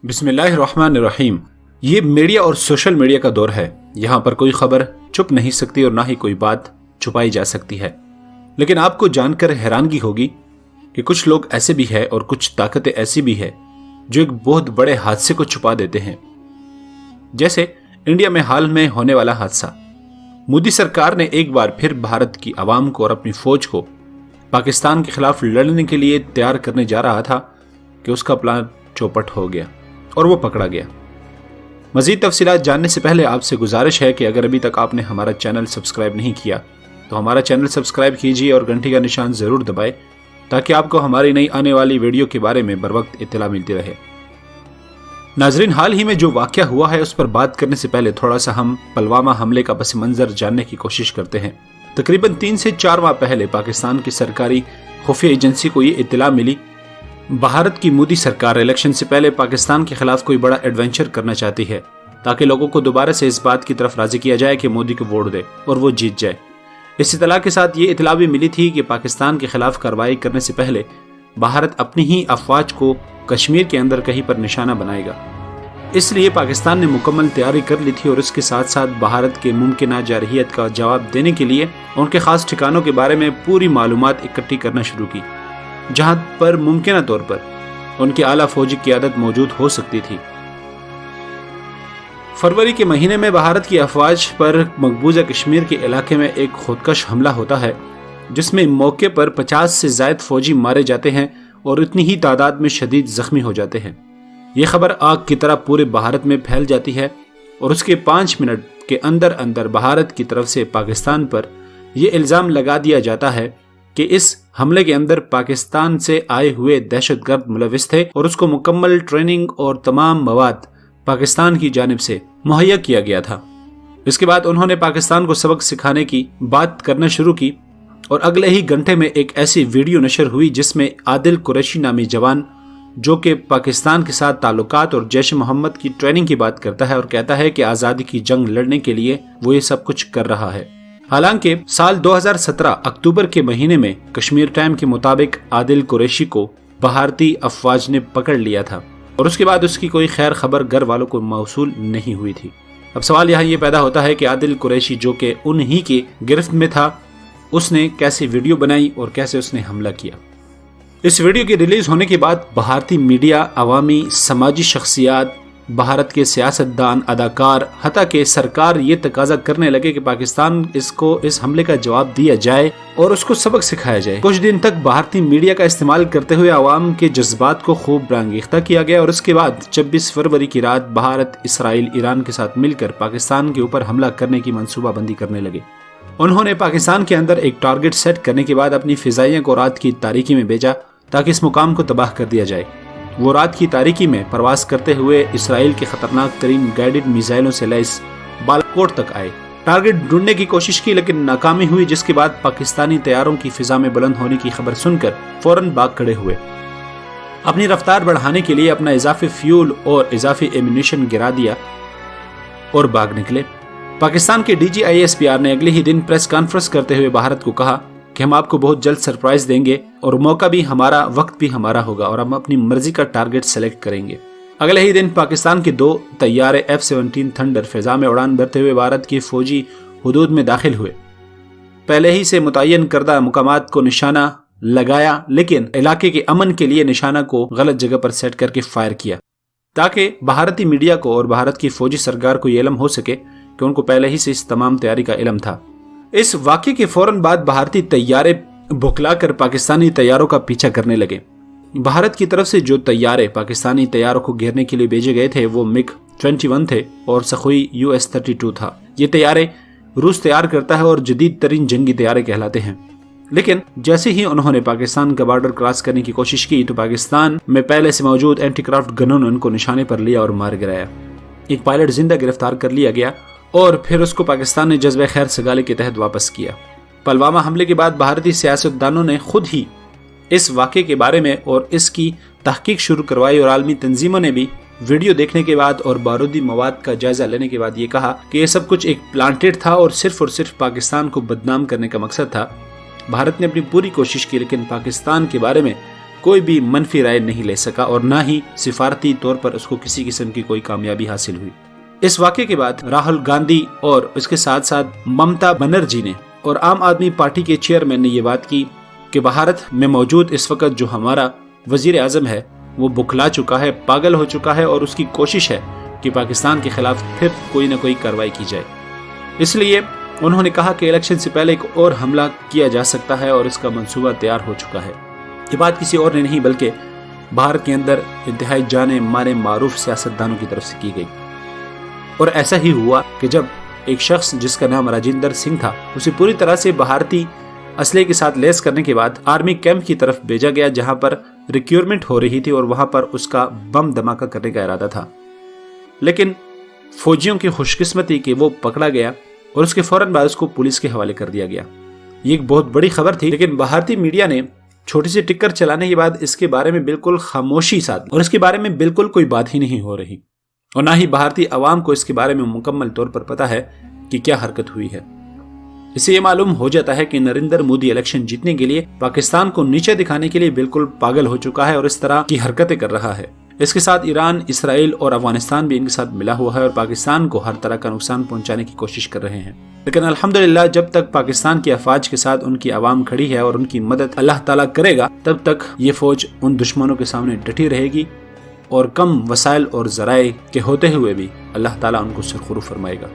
बिस्मिल्लाहिर्रहमानिर्रहीम। ये मीडिया और सोशल मीडिया का दौर है। यहाँ पर कोई खबर छुप नहीं सकती और ना ही कोई बात छुपाई जा सकती है। लेकिन आपको जानकर हैरानगी होगी कि कुछ लोग ऐसे भी हैं और कुछ ताकतें ऐसी भी है जो एक बहुत बड़े हादसे को छुपा देते हैं। जैसे इंडिया में हाल में होने वाला हादसा। मोदी सरकार ने एक बार फिर भारत की आवाम को और अपनी फौज को पाकिस्तान के खिलाफ लड़ने के लिए तैयार करने जा रहा था कि उसका प्लान चौपट हो गया और वो पकड़ा गया। मजीद तफसीलात जानने से पहले आपसे गुजारिश है कि अगर अभी तक आपने हमारा चैनल सब्सक्राइब नहीं किया तो हमारा चैनल सब्सक्राइब कीजिए और घंटी का निशान जरूर दबाएं ताकि आपको हमारी नई आने वाली वीडियो के बारे में बर वक्त इत्तला मिलती रहे। नाजरीन, हाल ही में जो वाकया हुआ है उस पर बात करने से पहले थोड़ा सा हम पुलवामा हमले का पस मंजर जानने की कोशिश करते हैं। तकरीबन 3 से 4 माह पहले पाकिस्तान की सरकारी खुफिया एजेंसी को ये इत्तला मिली भारत की मोदी सरकार इलेक्शन से पहले पाकिस्तान के खिलाफ कोई बड़ा एडवेंचर करना चाहती है ताकि लोगों को दोबारा से इस बात की तरफ राजी किया जाए कि मोदी को वोट दे और वो जीत जाए। इस इत्तला के साथ ये इत्तला भी मिली थी कि पाकिस्तान के खिलाफ कार्रवाई करने से पहले भारत अपनी ही अफवाज को कश्मीर के अंदर कहीं पर निशाना बनाएगा। इसलिए पाकिस्तान ने मुकम्मल तैयारी कर ली थी और इसके साथ साथ भारत के मुमकिन जारहियत का जवाब देने के लिए उनके खास ठिकानों के बारे में पूरी मालूमात इकट्ठी करना शुरू की, जहां पर मुमकिन तौर पर उनकी आला फौजी क़यादत मौजूद हो सकती थी। फरवरी के महीने में भारत की अफवाज पर मकबूजा कश्मीर के इलाके में एक खुदकश हमला होता है जिसमें मौके पर 50 से ज्यादा फौजी मारे जाते हैं और इतनी ही तादाद में शदीद जख्मी हो जाते हैं। ये खबर आग की तरह पूरे भारत में फैल जाती है और उसके 5 मिनट के अंदर अंदर भारत की तरफ से पाकिस्तान पर यह इल्जाम लगा दिया जाता है कि इस हमले के अंदर पाकिस्तान से आए हुए दहशतगर्द मुलविस थे और उसको मुकम्मल ट्रेनिंग और तमाम मवाद पाकिस्तान की जानिब से मुहैया किया गया था। इसके बाद उन्होंने पाकिस्तान को सबक सिखाने की बात करना शुरू की और अगले ही घंटे में एक ऐसी वीडियो नशर हुई जिसमें आदिल कुरैशी नामी जवान जो कि पाकिस्तान के साथ ताल्लुकात और जैश मोहम्मद की ट्रेनिंग की बात करता है और कहता है कि आज़ादी की जंग लड़ने के लिए वो ये सब कुछ कर रहा है। हालांकि साल 2017 अक्टूबर के महीने में कश्मीर टाइम के मुताबिक आदिल कुरैशी को भारतीय अफवाज ने पकड़ लिया था और उसके बाद उसकी कोई खैर खबर घर वालों को मौसूल नहीं हुई थी। अब सवाल यहाँ ये पैदा होता है कि आदिल कुरैशी जो कि उन्हीं की गिरफ्त में था उसने कैसे वीडियो बनाई और कैसे उसने हमला किया। इस वीडियो के रिलीज होने के बाद भारतीय मीडिया, अवामी, समाजी शख्सियात, भारत के सियासतदान, अदाकार, हत्ता के सरकार ये तकाजा करने लगे कि पाकिस्तान इसको इस हमले का जवाब दिया जाए और उसको सबक सिखाया जाए। कुछ दिन तक भारतीय मीडिया का इस्तेमाल करते हुए आवाम के जज्बात को खूब बरंगेख्ता किया गया और उसके बाद 26 फरवरी की रात भारत, इसराइल, ईरान के साथ मिलकर पाकिस्तान के ऊपर हमला करने की मंसूबाबंदी करने लगे। उन्होंने पाकिस्तान के अंदर एक टारगेट सेट करने के बाद अपनी फिजाइयों को रात की तारीकी में भेजा ताकि इस मुकाम को तबाह कर दिया जाए। वो रात की तारीकी में प्रवास करते हुए इसराइल के खतरनाक तरीन गाइडेड मिसाइलों से लैस बालाकोट तक आए। टारगेट ढूंढने की कोशिश की लेकिन नाकामी हुई, जिसके बाद पाकिस्तानी तैयारों की फिजा में बुलंद होने की खबर सुनकर फौरन भाग खड़े हुए। अपनी रफ्तार बढ़ाने के लिए अपना इजाफी फ्यूल और इजाफी एम्यूनिशन गिरा दिया और भाग निकले। पाकिस्तान के DGISPR ने अगले ही दिन प्रेस कॉन्फ्रेंस करते हुए भारत को कहा कि हम आपको बहुत जल्द सरप्राइज देंगे और मौका भी हमारा, वक्त भी हमारा होगा और हम अपनी मर्जी का टारगेट सेलेक्ट करेंगे। अगले ही दिन पाकिस्तान के 2 तैयारे F-17 थंडर फिजा में उड़ान भरते हुए भारत की फौजी हुदूद में दाखिल हुए। पहले ही से मुतय्यन करदा मुकामात को निशाना लगाया लेकिन इलाके के अमन के लिए निशाना को गलत जगह पर सेट करके फायर किया ताकि भारतीय मीडिया को और भारत की फौजी सरकार को ये इल्म हो सके कि उनको पहले ही से इस तमाम तैयारी का इल्म था। इस वाक़े के फौरन बाद भारतीय तैयारे बुखलाकर पाकिस्तानी तैयारों का पीछा करने लगे। भारत की तरफ से जो तैयारे पाकिस्तानी तैयारों को घेरने के लिए भेजे गए थे वो MiG-21 थे और सखोई US-32 था। ये तैयारे रूस तैयार करता है और जदीद तरीन जंगी तैयारे कहलाते हैं। लेकिन जैसे ही उन्होंने पाकिस्तान का बॉर्डर क्रॉस करने की कोशिश की तो पाकिस्तान में पहले से मौजूद एंटीक्राफ्ट गनों ने उनको निशाने पर लिया और मार गिराया। एक पायलट जिंदा गिरफ्तार कर लिया गया और फिर उसको पाकिस्तान ने जज्बे खैर सगाले के तहत वापस किया। पुलवामा हमले के बाद भारतीय सियासतदानों ने खुद ही इस वाक़े के बारे में और इसकी तहकीक शुरू करवाई और आलमी तंजीमों ने भी वीडियो देखने के बाद और बारूदी मवाद का जायजा लेने के बाद ये कहा कि यह सब कुछ एक प्लांटेड था और सिर्फ पाकिस्तान को बदनाम करने का मकसद था। भारत ने अपनी पूरी कोशिश की लेकिन पाकिस्तान के बारे में कोई भी मनफी राय नहीं ले सका और न ही सिफारती तौर पर उसको किसी किस्म की कोई कामयाबी हासिल हुई। इस वाक़े के बाद राहुल गांधी और उसके साथ साथ ममता बनर्जी ने और आम आदमी पार्टी के चेयरमैन ने ये बात की कि भारत में मौजूद इस वक्त जो हमारा वजीर आज़म है वो बुखला चुका है, पागल हो चुका है और उसकी कोशिश है कि पाकिस्तान के खिलाफ फिर कोई न कोई कार्रवाई की जाए। इसलिए उन्होंने कहा कि इलेक्शन से पहले एक और हमला किया जा सकता है और इसका मंसूबा तैयार हो चुका है। ये बात किसी और ने नहीं बल्कि भारत के अंदर इंतहाई जाने माने मारूफ सियासतदानों की तरफ से की गई। और ऐसा ही हुआ कि जब एक शख्स जिसका नाम राजिंदर सिंह था उसे पूरी तरह से भारतीय असले के साथ लेस करने के बाद आर्मी कैंप की तरफ भेजा गया जहां पर रिक्रूटमेंट हो रही थी और वहां पर उसका बम धमाका करने का इरादा था। लेकिन फौजियों की खुशकिस्मती कि वो पकड़ा गया और उसके फौरन बाद उसको पुलिस के हवाले कर दिया गया। ये एक बहुत बड़ी खबर थी, लेकिन भारतीय मीडिया ने छोटी सी टिक्कर चलाने के बाद इसके बारे में बिल्कुल खामोशी साधी और इसके बारे में बिल्कुल कोई बात ही नहीं हो रही और ना ही भारतीय अवाम को इसके बारे में मुकम्मल तौर पर पता है कि क्या हरकत हुई है। इससे ये मालूम हो जाता है कि नरेंद्र मोदी इलेक्शन जीतने के लिए पाकिस्तान को नीचे दिखाने के लिए बिल्कुल पागल हो चुका है और इस तरह की हरकतें कर रहा है। इसके साथ ईरान, इसराइल और अफगानिस्तान भी इनके साथ मिला हुआ है और पाकिस्तान को हर तरह का नुकसान पहुंचाने की कोशिश कर रहे हैं। लेकिन अल्हम्दुलिल्लाह जब तक पाकिस्तान की अफवाज के साथ उनकी आवाम खड़ी है और उनकी मदद अल्लाह ताला करेगा, तब तक ये फौज उन दुश्मनों के सामने डटी रहेगी और कम वसाइल और जराए के होते हुए भी अल्लाह ताला उनको सुरखरू फरमाएगा।